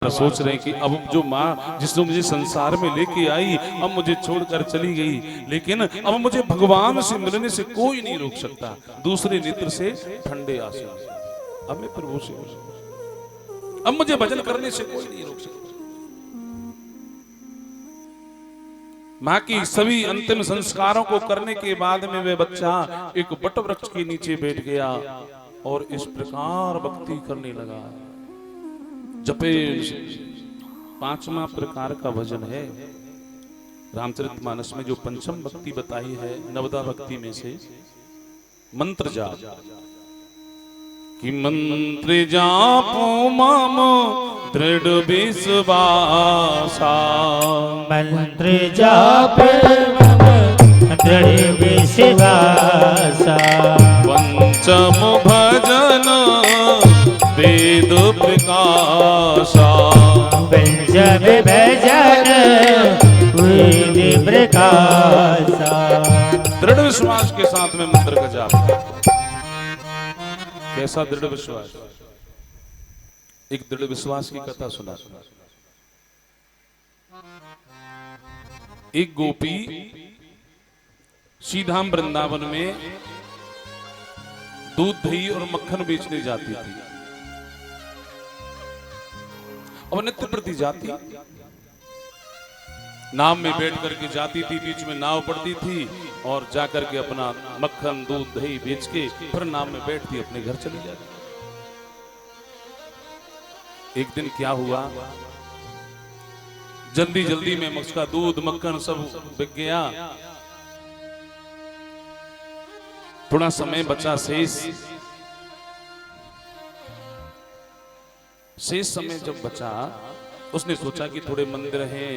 सोच रहे हैं कि अब जो माँ जिसने मुझे संसार में लेके आई अब मुझे छोड़कर चली गई, लेकिन अब मुझे भगवान से मिलने से कोई नहीं रोक सकता। दूसरे नेत्र से ठंडे आंसू, अब मैं प्रभु से मिलूं, अब मुझे भजन करने से कोई नहीं रोक सकता। माँ की सभी अंतिम संस्कारों को करने के बाद में वह बच्चा एक बट वृक्ष के नीचे बैठ गया और इस प्रकार भक्ति करने लगा। जपे पांचवा प्रकार का भजन है रामचरितमानस में जो पंचम भक्ति बताई है, नवदा भक्ति में से मंत्र जाप। कि मंत्र जापो मम दृढ़ विश्वासा, मंत्र जाप मम दृढ़ विश्वासा। पंचम भजन वेद प्रकाशा, पंचम भजन वेद प्रकाशा। दृढ़ विश्वास के साथ में मंत्र का जाप। कैसा दृढ़ विश्वास? एक दृढ़ विश्वास की कथा सुना। एक गोपी श्रीधाम वृंदावन में दूध दही और मक्खन बेचने जाती थी। और नित्य प्रति जाती, नाव में बैठ करके जाती थी, बीच में नाव पड़ती थी और जाकर के अपना मक्खन दूध दही बेच के फिर नाव में बैठती, अपने घर चली जाती। एक दिन क्या हुआ, जल्दी जल्दी में उसका दूध मक्खन सब बिक गया। थोड़ा समय बचा शेष समय जब बचा, उसने सोचा कि थोड़े मंदिर हैं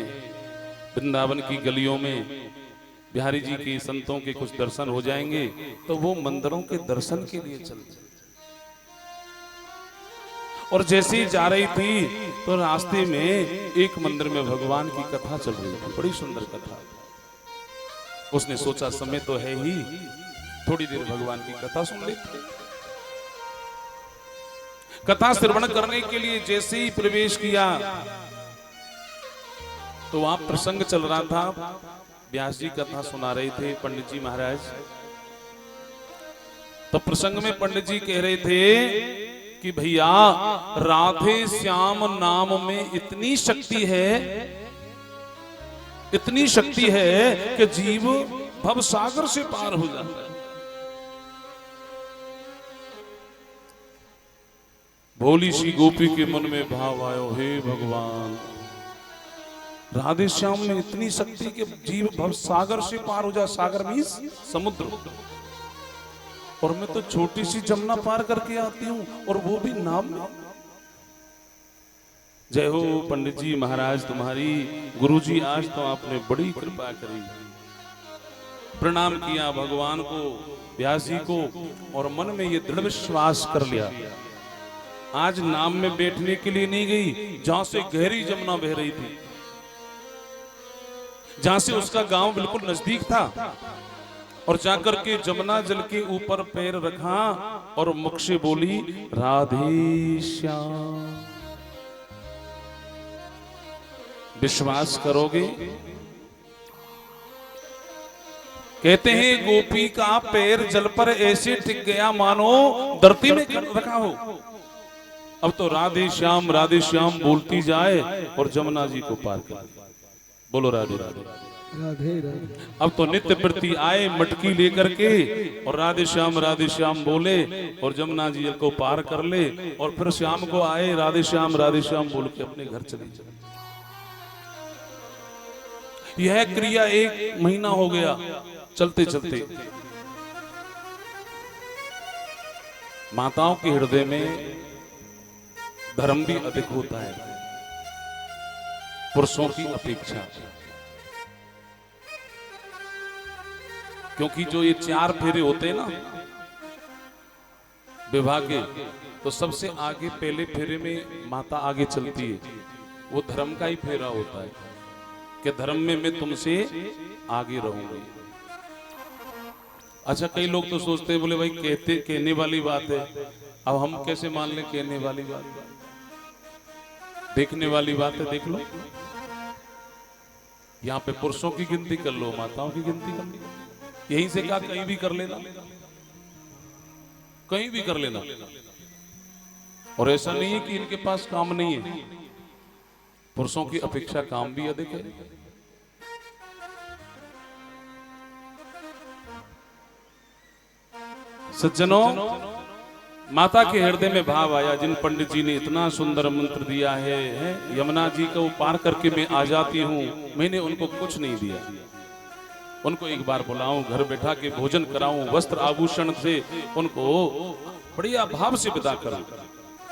वृंदावन की गलियों में, बिहारी जी के संतों के कुछ दर्शन हो जाएंगे, तो वो मंदिरों के दर्शन के लिए चल। और जैसे ही जा रही थी तो रास्ते में एक मंदिर में भगवान की कथा चल रही थी, बड़ी सुंदर कथा। उसने सोचा समय तो है ही, थोड़ी देर भगवान की कथा सुन लेते। कथा श्रवण करने के लिए जैसे ही प्रवेश किया तो वहां प्रसंग चल रहा था। व्यास जी कथा सुना रहे थे, पंडित जी महाराज। तो प्रसंग में पंडित जी कह रहे थे कि भैया राधे श्याम नाम में इतनी शक्ति है, इतनी शक्ति है कि जीव भव सागर से पार हो जाता है। भोली सी गोपी के मन में भाव आयो, हे भगवान, राधे श्याम में इतनी शक्ति कि जीव भव सागर से पार हो जाए। सागर मीन्स समुद्र। और मैं तो छोटी सी जमुना पार करके आती हूँ, और वो भी नाम में। जय हो पंडित जी महाराज तुम्हारी, गुरुजी आज तो आपने बड़ी कृपा करी। प्रणाम किया भगवान को, व्यास जी को, और मन में ये दृढ़ विश्वास कर लिया, आज नाम में बैठने के लिए नहीं गई जहां से गहरी जमुना बह रही थी, जहां से उसका गांव बिल्कुल नजदीक था, और जाकर के जमुना जल के ऊपर पैर रखा और मुख से बोली, राधे श्याम। विश्वास करोगे? कहते हैं गोपी का पैर जल पर ऐसे टिक गया मानो धरती में रखा हो। अब तो राधे श्याम बोलती जाए और जमुना जी को पार कर। बोलो राधे राधे राधे राधे। अब तो नित्य प्रति आए मटकी लेकर के और राधे श्याम बोले और जमुना जी को पार कर ले, और फिर श्याम को आए राधे श्याम बोल के अपने घर चले जाए। यह क्रिया 1 महीना हो गया चलते चलते। माताओं के हृदय में धर्म भी अधिक होता है पुरुषों की अपेक्षा, क्योंकि जो ये 4 फेरे होते हैं ना विवाह के, तो सबसे आगे पहले फेरे में माता आगे चलती है। वो धर्म का ही फेरा होता है कि धर्म में मैं तुमसे आगे रहूंगी। अच्छा, कई लोग तो सोचते हैं, बोले भाई कहने वाली बात है, अब हम कैसे मान लें कहने वाली बात? देखने वाली बात है, देख लो। यहां पे पुरुषों की गिनती कर लो, माताओं की गिनती कर लो, यहीं से कहा कहीं भी कर लेना, कहीं भी कर लेना। और ऐसा नहीं है कि इनके पास काम नहीं है, पुरुषों की अपेक्षा काम भी अधिक है। सज्जनों, माता के हृदय में भाव आया, जिन पंडित जी ने इतना सुंदर मंत्र दिया है, यमुना जी को पार करके मैं आ जाती हूं, मैंने उनको कुछ नहीं दिया। उनको एक बार बुलाऊं, घर बैठा के भोजन कराऊं, वस्त्र आभूषण से उनको बढ़िया भाव से विदा करूं,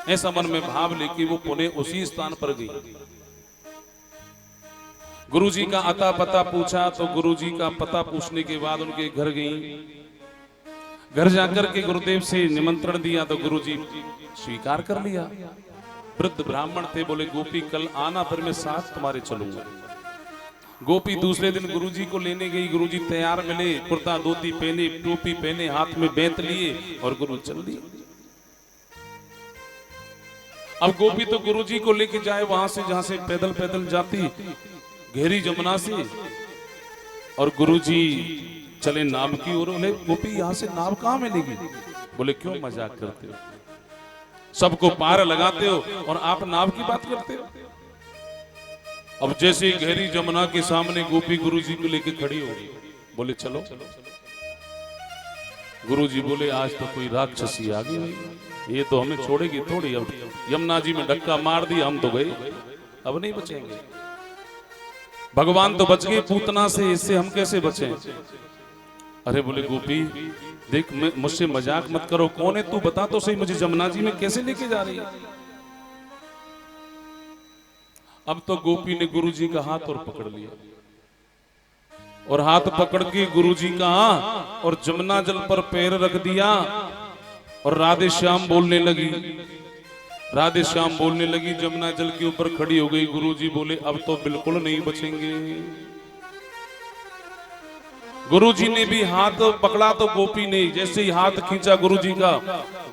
ऐसा मन में भाव लेके वो पुनः उसी स्थान पर गई। गुरुजी का अता पता पूछा तो गुरुजी का पता पूछने के बाद उनके घर गई। घर जाकर के गुरुदेव से निमंत्रण दिया तो गुरुजी स्वीकार कर लिया। वृद्ध ब्राह्मण थे, बोले गोपी कल आना, फिर मैं साथ तुम्हारे चलूंगा। गोपी दूसरे दिन गुरुजी को लेने गई। गुरुजी तैयार मिले, कुर्ता धोती पहने, टोपी पहने, हाथ में बेंत लिए और गुरु चल दिए। अब गोपी तो गुरुजी को लेके जाए वहां से जहां से पैदल पैदल जाती, गहरी जमुना से, और गुरुजी चले नाव की ओर। बोले गोपी यहां से नाव कहां मिलेगी? बोले क्यों मजाक करते हो, सबको पार लगाते हो और आप नाव की बात करते हो। अब जैसे ही गहरी जमुना के सामने गोपी गुरुजी को लेके खड़ी हो गई, बोले चलो। गुरुजी बोले आज तो कोई राक्षसी आ गई, ये तो हमें छोड़ेगी थोड़ी। अब यमुना जी में धक्का मार दिया, हम तो गए, अब नहीं बचेंगे। भगवान तो बच गए पूतना से, इससे हम कैसे बचें? अरे बोले गोपी देख, मुझसे मजाक मत करो, कौन है तू, बता तो सही मुझे, जमुना जी में कैसे लेके जा रही है? अब तो गोपी ने गुरुजी का हाथ और पकड़ लिया, और हाथ पकड़ के गुरुजी का और जमुना जल पर पैर रख दिया और राधे श्याम बोलने लगी। राधे श्याम बोलने लगी, जमुना जल के ऊपर खड़ी हो गई। गुरुजी बोले अब तो बिल्कुल नहीं बचेंगे। गुरुजी ने भी हाथ पकड़ा तो गोपी ने जैसे ही हाथ खींचा गुरुजी का,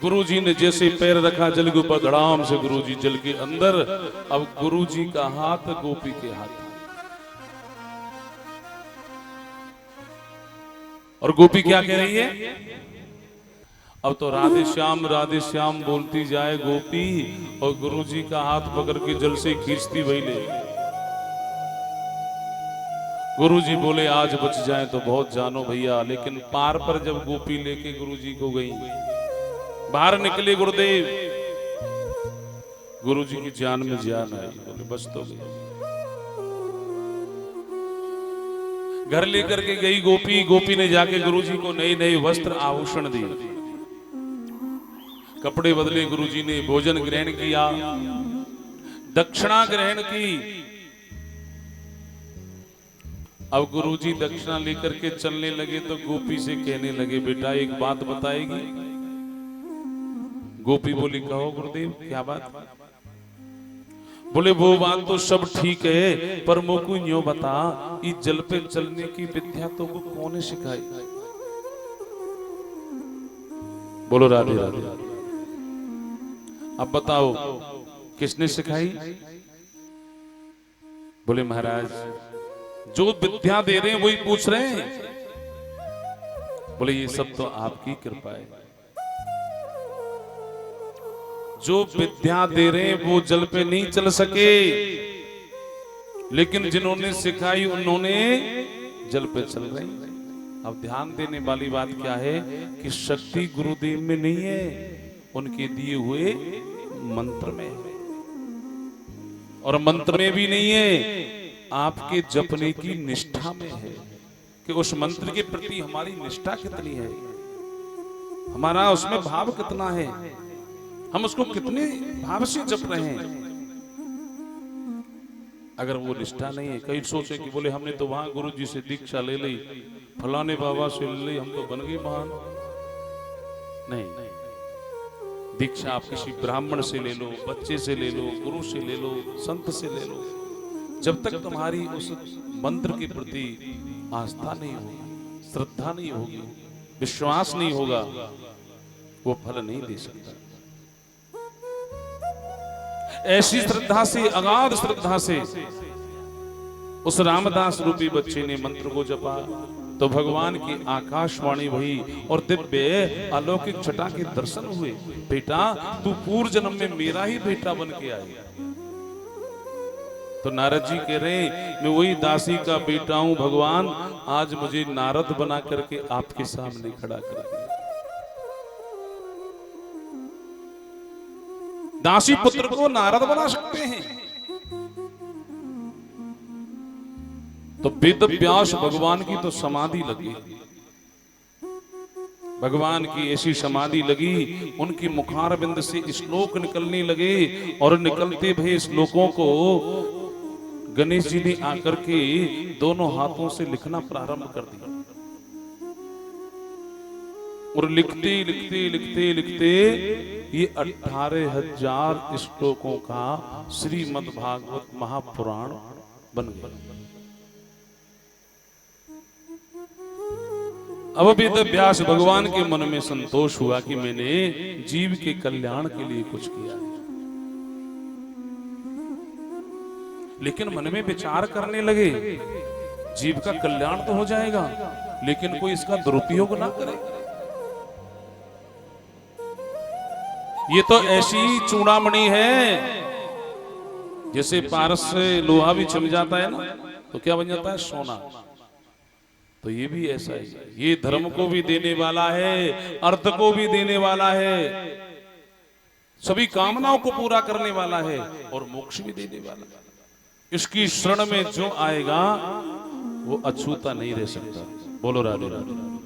गुरुजी ने जैसे पैर रखा जल के ऊपर, धड़ाम से गुरुजी जल के अंदर। अब गुरुजी का हाथ गोपी के हाथ, और गोपी क्या कह रही है? अब तो राधे श्याम बोलती जाए गोपी, और गुरुजी का हाथ पकड़ के जल से खींचती वही ले। गुरुजी बोले आज बच जाए तो बहुत जानो भैया। लेकिन पार पर जब गोपी लेके गुरुजी को गई, बाहर निकले गुरुदेव, गुरुजी की जान में जान आई, बोले बच तो गई। घर लेकर के गई गोपी। गोपी ने जाके गुरुजी को नए नए वस्त्र आभूषण दिए, कपड़े बदले। गुरुजी ने भोजन ग्रहण किया, दक्षिणा ग्रहण की। अब गुरुजी दक्षिणा लेकर के चलने लगे तो गोपी से कहने लगे बेटा एक बात बताएगी? गोपी बोली कहो गुरुदेव क्या बात? बोले वो बात तो सब ठीक है, पर मोकू यूं बता, इस जल पे चलने की विद्या तो को कौन सिखाई? बोलो राधे राधे। अब बताओ किसने सिखाई? बोले महाराज जो विद्या दे रहे हैं वही पूछ रहे हैं। बोले ये सब तो आपकी कृपा है, जो विद्या दे रहे हैं वो जल पे नहीं चल सके, लेकिन जिन्होंने सिखाई उन्होंने जल पे चल रहे हैं। अब ध्यान देने वाली बात क्या है कि शक्ति गुरुदेव में नहीं है, उनके दिए हुए मंत्र में है। और मंत्र में भी नहीं है, आपके जपने की निष्ठा में है कि उस मंत्र के प्रति हमारी निष्ठा कितनी है, हमारा उसमें भाव कितना है, हम उसको कितने भाव से जप रहे हैं। अगर वो निष्ठा नहीं है, कई सोचे कि बोले हमने तो वहां गुरु जी से दीक्षा ले ली, फलाने बाबा से ले ली, हम तो बन गए महान। नहीं, दीक्षा आप किसी ब्राह्मण से ले लो, बच्चे से ले लो, गुरु से ले लो, संत से ले लो, जब तक तुम्हारी उस मंत्र के प्रति आस्था नहीं होगी, श्रद्धा नहीं होगी, विश्वास नहीं होगा, वो फल नहीं दे सकता। ऐसी श्रद्धा से, अगाध श्रद्धा से उस रामदास रूपी बच्चे ने मंत्र को जपा तो भगवान की आकाशवाणी हुई और दिव्य अलौकिक छटा के दर्शन हुए। बेटा तू पूर्व जन्म में मेरा ही बेटा बन के आई। तो नारद जी कह रहे मैं वही दासी का बेटा हूं भगवान, आज मुझे नारद बना करके आपके सामने खड़ा कर दिया। दासी पुत्र को नारद बना सकते हैं। तो वेद व्यास भगवान की तो समाधि लगी, भगवान की ऐसी समाधि लगी, उनकी मुखारबिंद से श्लोक निकलने लगे और निकलते भये श्लोकों को गणेश जी ने आकर के दोनों हाथों से लिखना प्रारंभ कर दिया और लिखते लिखते लिखते लिखते ये 18,000 श्लोकों का श्रीमद् भागवत महापुराण बन गया। अब वेद व्यास भगवान के मन में संतोष हुआ कि मैंने जीव के कल्याण के लिए कुछ किया है। लेकिन मन में विचार करने लगे जीव का कल्याण तो हो जाएगा, लेकिन कोई इसका दुरुपयोग ना करे। ये तो ऐसी चूड़ामणि है जैसे पारस से लोहा भी छिल जाता है ना तो क्या बन जाता है, सोना। तो ये भी ऐसा ही, ये धर्म को भी देने वाला है, अर्थ को भी देने वाला है, सभी कामनाओं को पूरा करने वाला है और मोक्ष भी देने वाला है। इसकी शरण में जो आएगा वो अछूता नहीं रह सकता। बोलो राधे राधे।